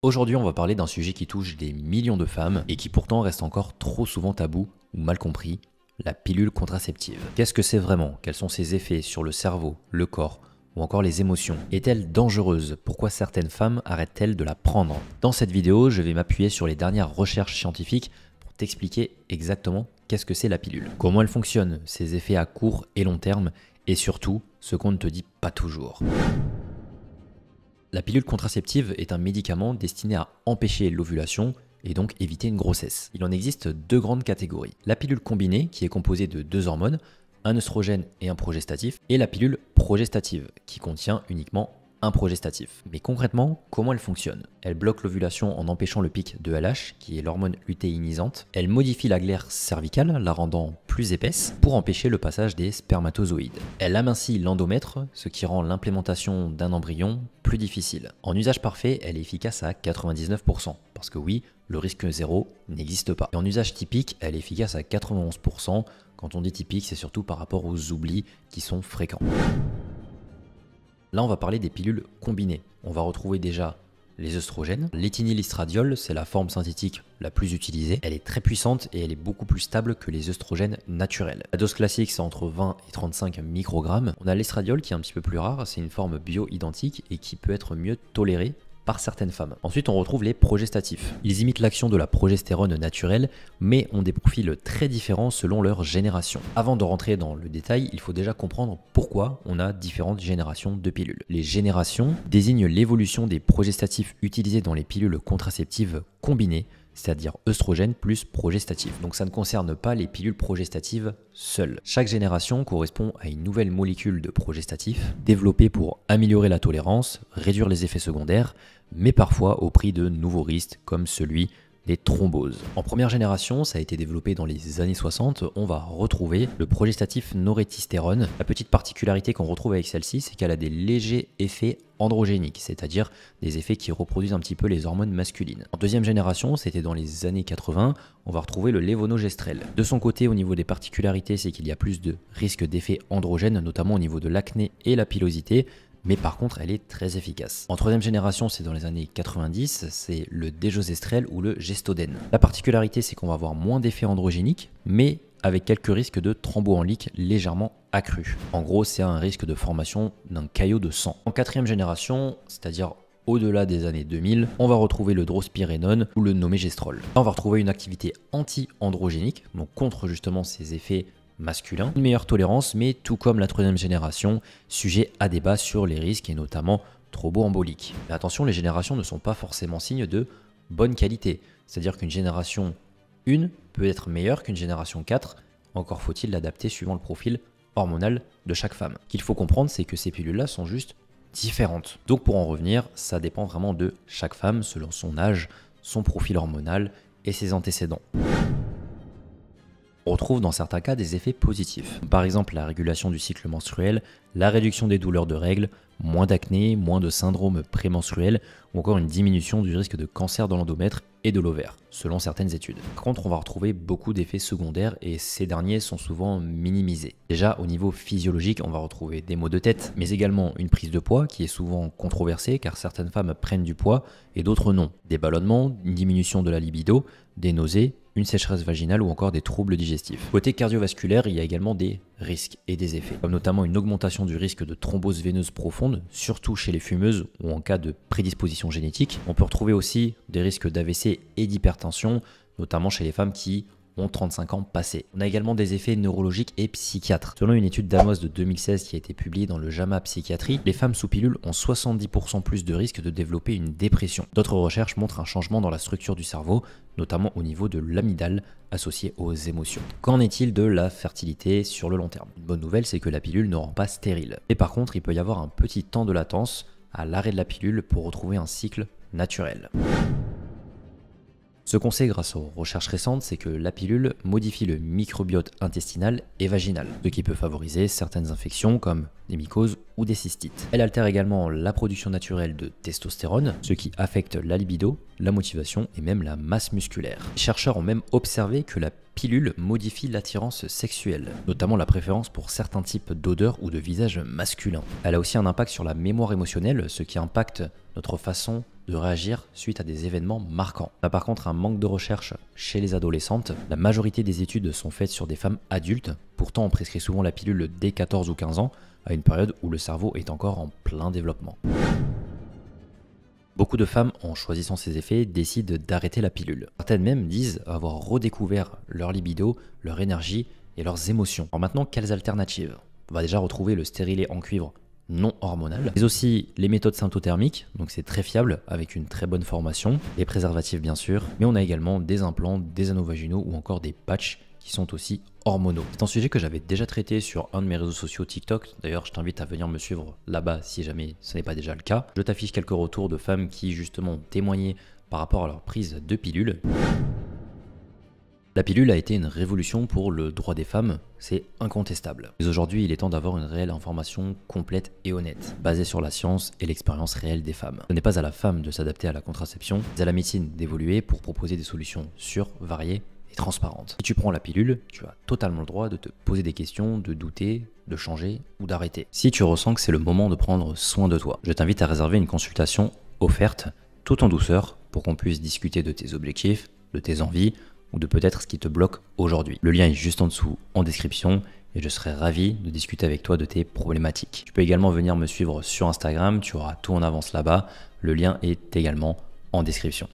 Aujourd'hui, on va parler d'un sujet qui touche des millions de femmes et qui pourtant reste encore trop souvent tabou ou mal compris, la pilule contraceptive. Qu'est-ce que c'est vraiment? Quels sont ses effets sur le cerveau, le corps ou encore les émotions? Est-elle dangereuse? Pourquoi certaines femmes arrêtent-elles de la prendre? Dans cette vidéo, je vais m'appuyer sur les dernières recherches scientifiques pour t'expliquer exactement qu'est-ce que c'est la pilule, comment elle fonctionne, ses effets à court et long terme et surtout ce qu'on ne te dit pas toujours. La pilule contraceptive est un médicament destiné à empêcher l'ovulation et donc éviter une grossesse. Il en existe deux grandes catégories. La pilule combinée, qui est composée de deux hormones, un œstrogène et un progestatif, et la pilule progestative, qui contient uniquement un progestatif. Mais concrètement, comment elle fonctionne? Elle bloque l'ovulation en empêchant le pic de LH, qui est l'hormone lutéinisante. Elle modifie la glaire cervicale, la rendant plus épaisse, pour empêcher le passage des spermatozoïdes. Elle amincit l'endomètre, ce qui rend l'implémentation d'un embryon plus difficile. En usage parfait, elle est efficace à 99%, parce que oui, le risque zéro n'existe pas. Et en usage typique, elle est efficace à 91%. Quand on dit typique, c'est surtout par rapport aux oublis qui sont fréquents. Là, on va parler des pilules combinées. On va retrouver déjà les œstrogènes. L'éthénylestradiol, c'est la forme synthétique la plus utilisée. Elle est très puissante et elle est beaucoup plus stable que les œstrogènes naturels. La dose classique, c'est entre 20 et 35 microgrammes. On a l'estradiol qui est un petit peu plus rare, c'est une forme bio-identique et qui peut être mieux tolérée par certaines femmes. Ensuite, on retrouve les progestatifs. Ils imitent l'action de la progestérone naturelle, mais ont des profils très différents selon leur génération. Avant de rentrer dans le détail, il faut déjà comprendre pourquoi on a différentes générations de pilules. Les générations désignent l'évolution des progestatifs utilisés dans les pilules contraceptives combinées, c'est-à-dire œstrogène plus progestatif. Donc ça ne concerne pas les pilules progestatives seules. Chaque génération correspond à une nouvelle molécule de progestatif développée pour améliorer la tolérance, réduire les effets secondaires, mais parfois au prix de nouveaux risques comme celui des thromboses. En première génération, ça a été développé dans les années 60, on va retrouver le progestatif norethistérone. La petite particularité qu'on retrouve avec celle-ci, c'est qu'elle a des légers effets androgéniques, c'est-à-dire des effets qui reproduisent un petit peu les hormones masculines. En deuxième génération, c'était dans les années 80, on va retrouver le lévonorgestrel. De son côté, au niveau des particularités, c'est qu'il y a plus de risques d'effets androgènes, notamment au niveau de l'acné et la pilosité, mais par contre elle est très efficace. En troisième génération, c'est dans les années 90, c'est le déjosestrel ou le gestodène. La particularité, c'est qu'on va avoir moins d'effets androgéniques, mais avec quelques risques de thromboembolique légèrement accrus. En gros, c'est un risque de formation d'un caillot de sang. En quatrième génération, c'est-à-dire au-delà des années 2000, on va retrouver le drospirénone ou le nomégestrol. Là, on va retrouver une activité anti-androgénique, donc contre justement ces effets masculin, une meilleure tolérance, mais tout comme la troisième génération, sujet à débat sur les risques et notamment thromboemboliques. Mais attention, les générations ne sont pas forcément signes de bonne qualité, c'est-à-dire qu'une génération 1 peut être meilleure qu'une génération 4, encore faut-il l'adapter suivant le profil hormonal de chaque femme. Ce qu'il faut comprendre, c'est que ces pilules-là sont juste différentes. Donc pour en revenir, ça dépend vraiment de chaque femme selon son âge, son profil hormonal et ses antécédents. On retrouve dans certains cas des effets positifs. Par exemple, la régulation du cycle menstruel, la réduction des douleurs de règles, moins d'acné, moins de syndrome prémenstruel ou encore une diminution du risque de cancer de l'endomètre et de l'ovaire, selon certaines études. Par contre, on va retrouver beaucoup d'effets secondaires et ces derniers sont souvent minimisés. Déjà, au niveau physiologique, on va retrouver des maux de tête, mais également une prise de poids qui est souvent controversée car certaines femmes prennent du poids et d'autres non. Des ballonnements, une diminution de la libido, des nausées, une sécheresse vaginale ou encore des troubles digestifs. Côté cardiovasculaire, il y a également des risques et des effets, comme notamment une augmentation du risque de thrombose veineuse profonde, surtout chez les fumeuses ou en cas de prédisposition génétique. On peut retrouver aussi des risques d'AVC et d'hypertension, notamment chez les femmes qui ont 35 ans passés. On a également des effets neurologiques et psychiatres. Selon une étude danoise de 2016 qui a été publiée dans le JAMA Psychiatrie, les femmes sous pilule ont 70% plus de risque de développer une dépression. D'autres recherches montrent un changement dans la structure du cerveau, notamment au niveau de l'amygdale associé aux émotions. Qu'en est-il de la fertilité sur le long terme? Une bonne nouvelle, c'est que la pilule ne rend pas stérile. Et par contre, il peut y avoir un petit temps de latence à l'arrêt de la pilule pour retrouver un cycle naturel. Ce qu'on sait grâce aux recherches récentes, c'est que la pilule modifie le microbiote intestinal et vaginal, ce qui peut favoriser certaines infections comme des mycoses ou des cystites. Elle altère également la production naturelle de testostérone, ce qui affecte la libido, la motivation et même la masse musculaire. Les chercheurs ont même observé que la pilule modifie l'attirance sexuelle, notamment la préférence pour certains types d'odeurs ou de visages masculins. Elle a aussi un impact sur la mémoire émotionnelle, ce qui impacte notre façon de réagir suite à des événements marquants. On a par contre un manque de recherche chez les adolescentes. La majorité des études sont faites sur des femmes adultes. Pourtant, on prescrit souvent la pilule dès 14 ou 15 ans, à une période où le cerveau est encore en plein développement. Beaucoup de femmes, en choisissant ces effets, décident d'arrêter la pilule. Certaines même disent avoir redécouvert leur libido, leur énergie et leurs émotions. Alors maintenant, quelles alternatives? On va déjà retrouver le stérilet en cuivre non hormonal, mais aussi les méthodes symptothermiques, donc c'est très fiable avec une très bonne formation, les préservatifs bien sûr, mais on a également des implants, des anneaux vaginaux ou encore des patchs qui sont aussi hormonaux. C'est un sujet que j'avais déjà traité sur un de mes réseaux sociaux TikTok, d'ailleurs je t'invite à venir me suivre là-bas si jamais ce n'est pas déjà le cas. Je t'affiche quelques retours de femmes qui justement ont témoigné par rapport à leur prise de pilule. La pilule a été une révolution pour le droit des femmes, c'est incontestable. Mais aujourd'hui, il est temps d'avoir une réelle information complète et honnête, basée sur la science et l'expérience réelle des femmes. Ce n'est pas à la femme de s'adapter à la contraception, mais à la médecine d'évoluer pour proposer des solutions sûres, variées et transparentes. Si tu prends la pilule, tu as totalement le droit de te poser des questions, de douter, de changer ou d'arrêter. Si tu ressens que c'est le moment de prendre soin de toi, je t'invite à réserver une consultation offerte, tout en douceur, pour qu'on puisse discuter de tes objectifs, de tes envies, ou de peut-être ce qui te bloque aujourd'hui. Le lien est juste en dessous en description et je serai ravi de discuter avec toi de tes problématiques. Tu peux également venir me suivre sur Instagram, tu auras tout en avance là-bas. Le lien est également en description.